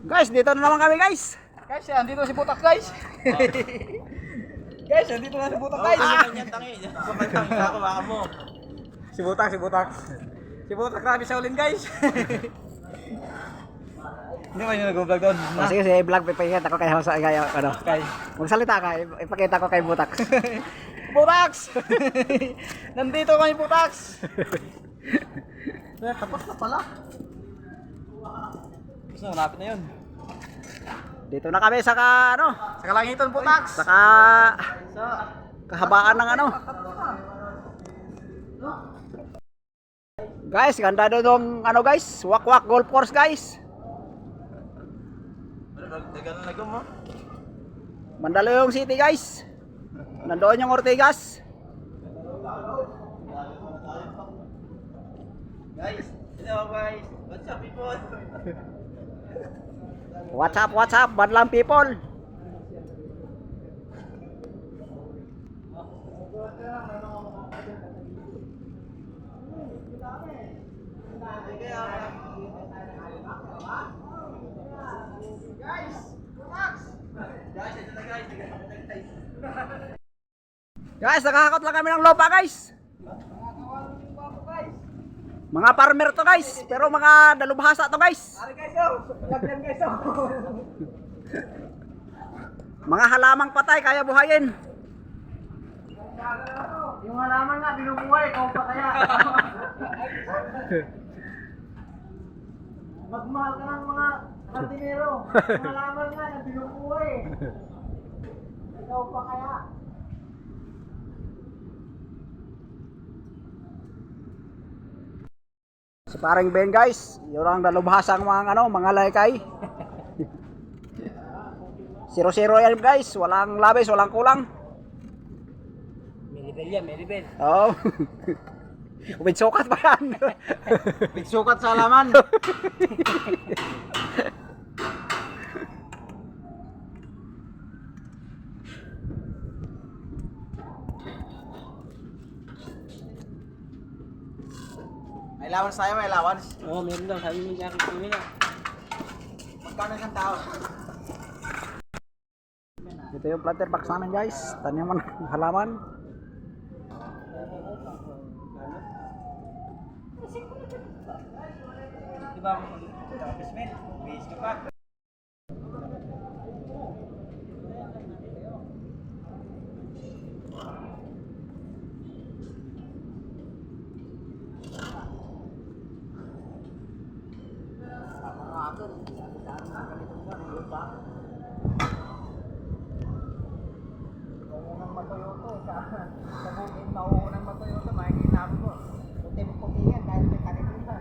Guys, dito na naman kami guys. Guys, andito si Butak guys. Guys, andito na si Butak guys. Ako baka mo. Si Butak. Si Butak grabe sa ulin guys. Hindi ba yung nag-vlog doon? Sige, vlog ipakita ko kay Hosa ano. Magsalita ka, ipakita ko kay Butak. Butaks! Nandito kami Butaks. Tapos na pala. Gusto na, malapit na yun. Dito na kami sa Sa Kalangitan Butaks. sa kahabaan ng ano. Guys, ganda doon ng guys, Wakwak Golf Course guys. Mandaluyong City guys. Nandoon yung Ortigas. Guys, hello guys. What's up people? What's up, Badlang people. Guys, nakakakot lang kami ng lupa guys. Mga farmer to guys, pero mga dalubhasa to guys. Mga halamang patay kaya buhayin. Yung halaman nga, binubuhay, ikaw pa kaya. Magmahal ka ng mga kardinero. Yung halaman nga, binubuhay. Ikaw pa kaya. Si paring Ben guys, yun ang dalubhasang mga laykay. 0-0 yan guys, walang labis, walang kulang. Melibel yan, Melibel. Oo. With sukat pa yan. With sukat sa halaman. May allowance tayo, may allowance. Oo, meron daw. Sabi ni Jackie kami na. Magkano isang tao? Ito yung planter box namin guys, taniman ng halaman. Diba ako mag-office-mate? Base ka pa. Sa bukid, mauunang matuyo ito, makikita mo. Puti-putingan dahil may kanilita.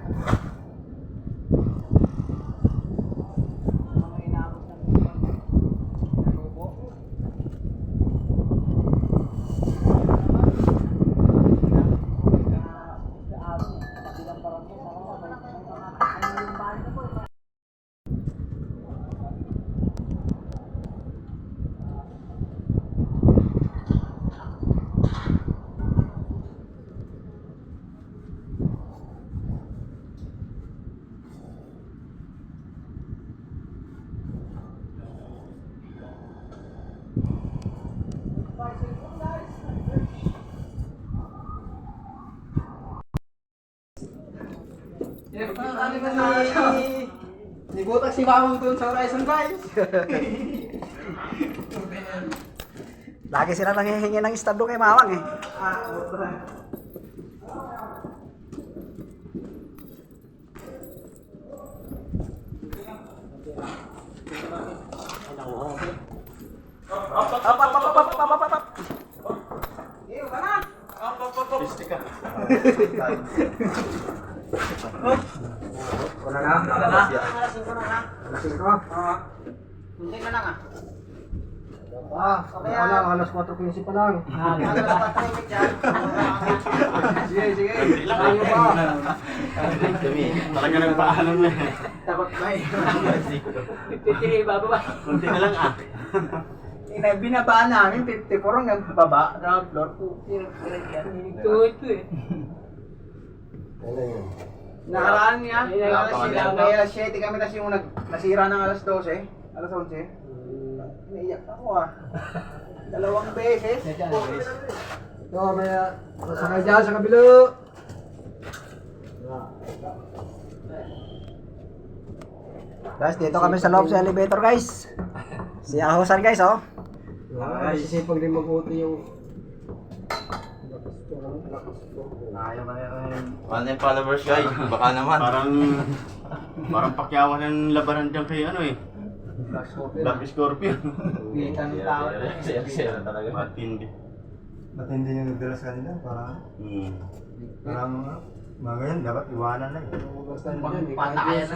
Mga inabot ng lubo. Si Butak si Mamang doon sa Horizon guys. Lagi sila nanghihingi ng istablo kay Mawang eh. Up. Wala na. Alas 5. Hindi na lang Alas 4:15 pa lang. Sige. Ayaw pa. Talaga nagpaalam na eh. Takot ba eh. 53 bababa. Kunti na lang ah. Binabaan namin 54 hanggang baba. Ground floor 2. Ito eh. Ano yun? Nakaraan niya. May alas 7 kami tas yung nasira ng alas 12, alas 11. Naiyak ako ah. 2 beses. Ito, may masakay dyan sa kabilo. Guys, dito kami sa loob sa elevator guys. Si Ahosan guys oh. Sisipag din mabuti yung... Ano yung followers guys? Baka naman. Parang pakyawan ng labanan dyan kay ano eh. Black Scorpion. Kita ng tao. Siya talaga. Matindi. Matindi yung nagdala sa kanila, parang mga ganyan, dapat iwanan na eh. Patayan.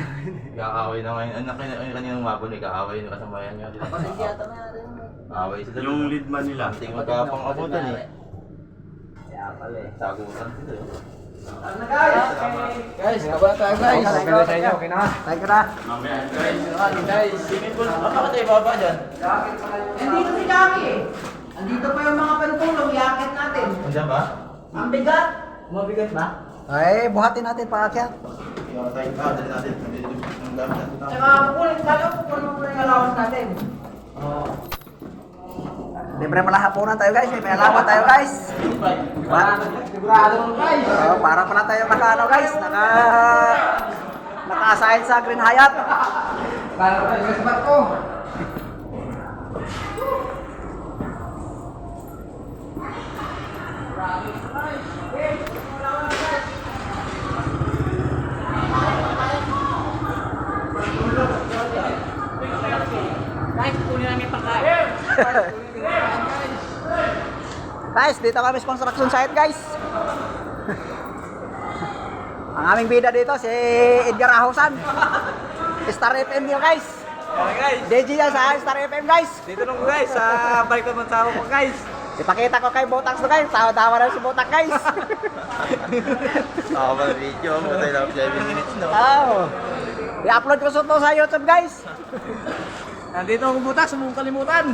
Kakaaway na ngayon. Ano kaninang mapon eh? Kakaaway yung kasamayan nga. Pasensiyata na rin. Away sila. Yung lead man nila. Hindi magkapang abutan eh. Kaya pala eh. Sagutan sila eh. Guys, kabala tayo guys. Okay na sa inyo, okay na. Tayo ka na. Mamaya guys. Guys. Bakit tayo baba dyan? Nandito si Jackie eh. Andito pa yung mga panutulong, yakit natin. Andiyan ba? Ang bigat. Mabigat ba? Ay, buhatin natin paakyat. Yung tayo pa, dali natin. Ang dami natin. Tsaka kukulit tayo kung ano yung allowance natin. Libre pala hapunan tayo guys, may alawan tayo guys. Sigurado mo guys. Para pala tayo naka guys, naka-assign sa Green Hyatt. Para tayo sa barko. Guys, kunin namin pagkain. Guys, dito kami sa construction site guys. Ang aming bida dito si Edgar Ahosan. Star FM nyo guys. guys, DJ yan sa Star FM guys. dito nung guys, sa balik naman sa ako guys. Ipakita ko kay Botax to guys. Tawa-tawa na si Botax guys. Ako ba video? Matay lang 7 minutes no? Oh. I-upload ko to sa YouTube guys. Nandito ang butas, huwag mong kalimutan.